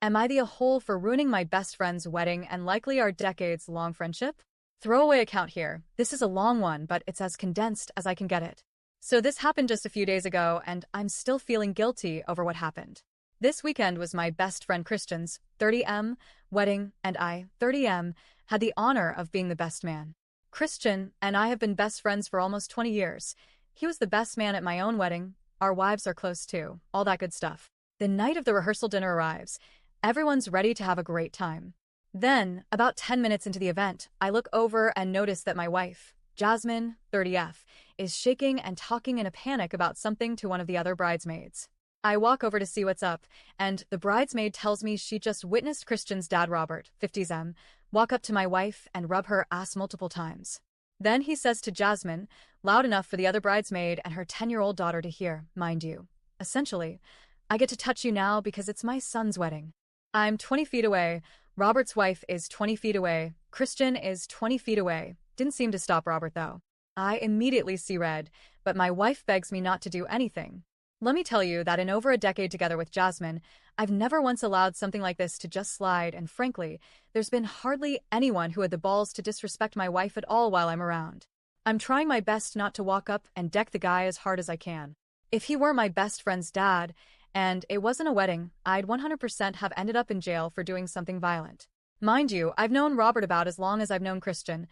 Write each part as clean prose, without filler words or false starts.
Am I the a-hole for ruining my best friend's wedding and likely our decades-long friendship? Throwaway account here. This is a long one, but it's as condensed as I can get it. So this happened just a few days ago, and I'm still feeling guilty over what happened. This weekend was my best friend Christian's 30M wedding, and I, 30M, had the honor of being the best man. Christian and I have been best friends for almost 20 years. He was the best man at my own wedding. Our wives are close too. All that good stuff. The night of the rehearsal dinner arrives. Everyone's ready to have a great time. Then, about 10 minutes into the event, I look over and notice that my wife, Jasmine, 30F, is shaking and talking in a panic about something to one of the other bridesmaids. I walk over to see what's up, and the bridesmaid tells me she just witnessed Christian's dad, Robert, 50M, walk up to my wife and rub her ass multiple times. Then he says to Jasmine, loud enough for the other bridesmaid and her 10-year-old daughter to hear, mind you. Essentially, I get to touch you now because it's my son's wedding. I'm 20 feet away. Robert's wife is 20 feet away. Christian is 20 feet away. Didn't seem to stop Robert, though. I immediately see red, but my wife begs me not to do anything. Let me tell you that in over a decade together with Jasmine, I've never once allowed something like this to just slide, and frankly, there's been hardly anyone who had the balls to disrespect my wife at all while I'm around. I'm trying my best not to walk up and deck the guy as hard as I can. If he were my best friend's dad, and it wasn't a wedding, I'd 100% have ended up in jail for doing something violent. Mind you, I've known Robert about as long as I've known Christian.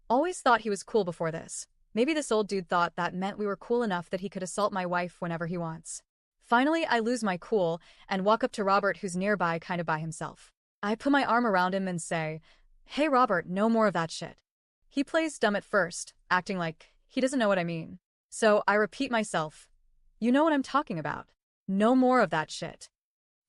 Always thought he was cool before this. Maybe this old dude thought that meant we were cool enough that he could assault my wife whenever he wants. Finally, I lose my cool and walk up to Robert, who's nearby kind of by himself. I put my arm around him and say, "Hey Robert, no more of that shit." He plays dumb at first, acting like he doesn't know what I mean. So I repeat myself, "You know what I'm talking about. No more of that shit."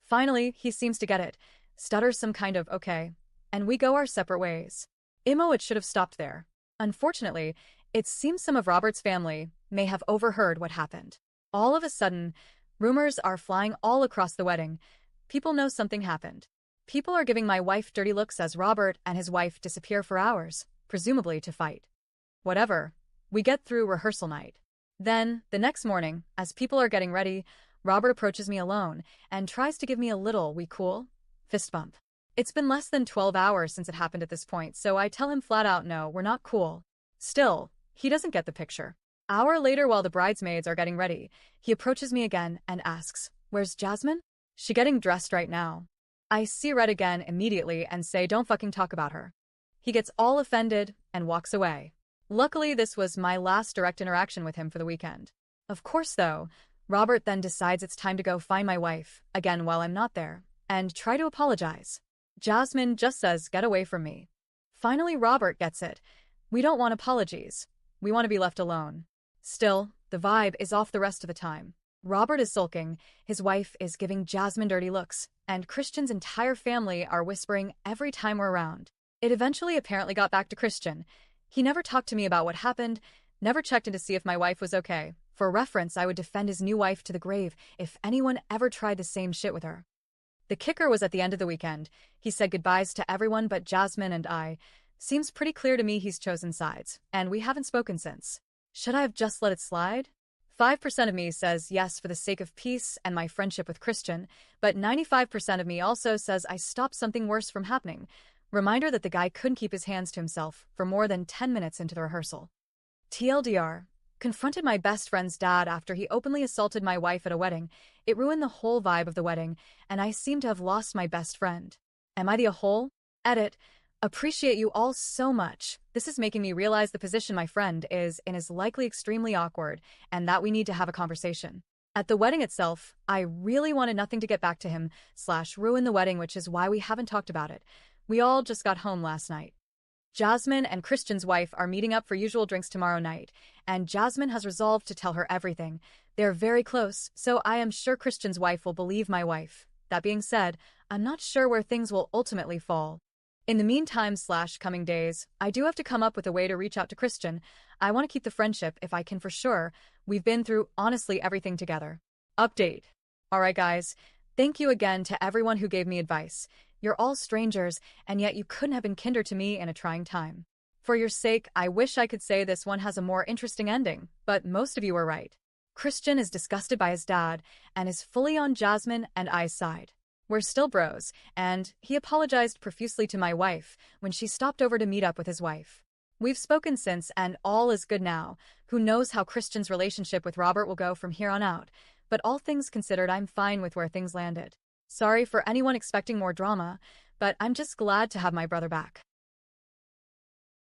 Finally, he seems to get it, stutters some kind of okay, and we go our separate ways. It should have stopped there. Unfortunately, it seems some of Robert's family may have overheard what happened. All of a sudden, rumors are flying all across the wedding. People know something happened. People are giving my wife dirty looks as Robert and his wife disappear for hours, presumably to fight. Whatever. We get through rehearsal night. Then, the next morning, as people are getting ready, Robert approaches me alone and tries to give me a little "we cool?" fist bump. It's been less than 12 hours since it happened at this point, so I tell him flat out no, we're not cool. Still, he doesn't get the picture. Hour later, while the bridesmaids are getting ready, he approaches me again and asks, "Where's Jasmine? She getting dressed right now." I see red again immediately and say don't fucking talk about her. He gets all offended and walks away. Luckily, this was my last direct interaction with him for the weekend. Of course, though, Robert then decides it's time to go find my wife, again while I'm not there, and try to apologize. Jasmine just says, "Get away from me." Finally, Robert gets it. We don't want apologies. We want to be left alone. Still, the vibe is off the rest of the time. Robert is sulking, his wife is giving Jasmine dirty looks, and Christian's entire family are whispering every time we're around. It eventually apparently got back to Christian. He never talked to me about what happened, never checked in to see if my wife was okay. For reference, I would defend his new wife to the grave if anyone ever tried the same shit with her. The kicker was at the end of the weekend. He said goodbyes to everyone but Jasmine and I. Seems pretty clear to me he's chosen sides, and we haven't spoken since. Should I have just let it slide? 5% of me says yes for the sake of peace and my friendship with Christian, but 95% of me also says I stopped something worse from happening. Reminder that the guy couldn't keep his hands to himself for more than 10 minutes into the rehearsal. TLDR. Confronted my best friend's dad after he openly assaulted my wife at a wedding. It ruined the whole vibe of the wedding, and I seem to have lost my best friend. Am I the a-hole? Edit. Appreciate you all so much. This is making me realize the position my friend is in is likely extremely awkward, and that we need to have a conversation. At the wedding itself, I really wanted nothing to get back to him / ruin the wedding, which is why we haven't talked about it. We all just got home last night. Jasmine and Christian's wife are meeting up for usual drinks tomorrow night, and Jasmine has resolved to tell her everything. They're very close, so I am sure Christian's wife will believe my wife. That being said, I'm not sure where things will ultimately fall. In the meantime / coming days, I do have to come up with a way to reach out to Christian. I want to keep the friendship if I can for sure. We've been through honestly everything together. Update. Alright guys, thank you again to everyone who gave me advice. You're all strangers, and yet you couldn't have been kinder to me in a trying time. For your sake, I wish I could say this one has a more interesting ending, but most of you were right. Christian is disgusted by his dad, and is fully on Jasmine and I's side. We're still bros, and he apologized profusely to my wife when she stopped over to meet up with his wife. We've spoken since, and all is good now. Who knows how Christian's relationship with Robert will go from here on out, but all things considered, I'm fine with where things landed. Sorry for anyone expecting more drama, but I'm just glad to have my brother back.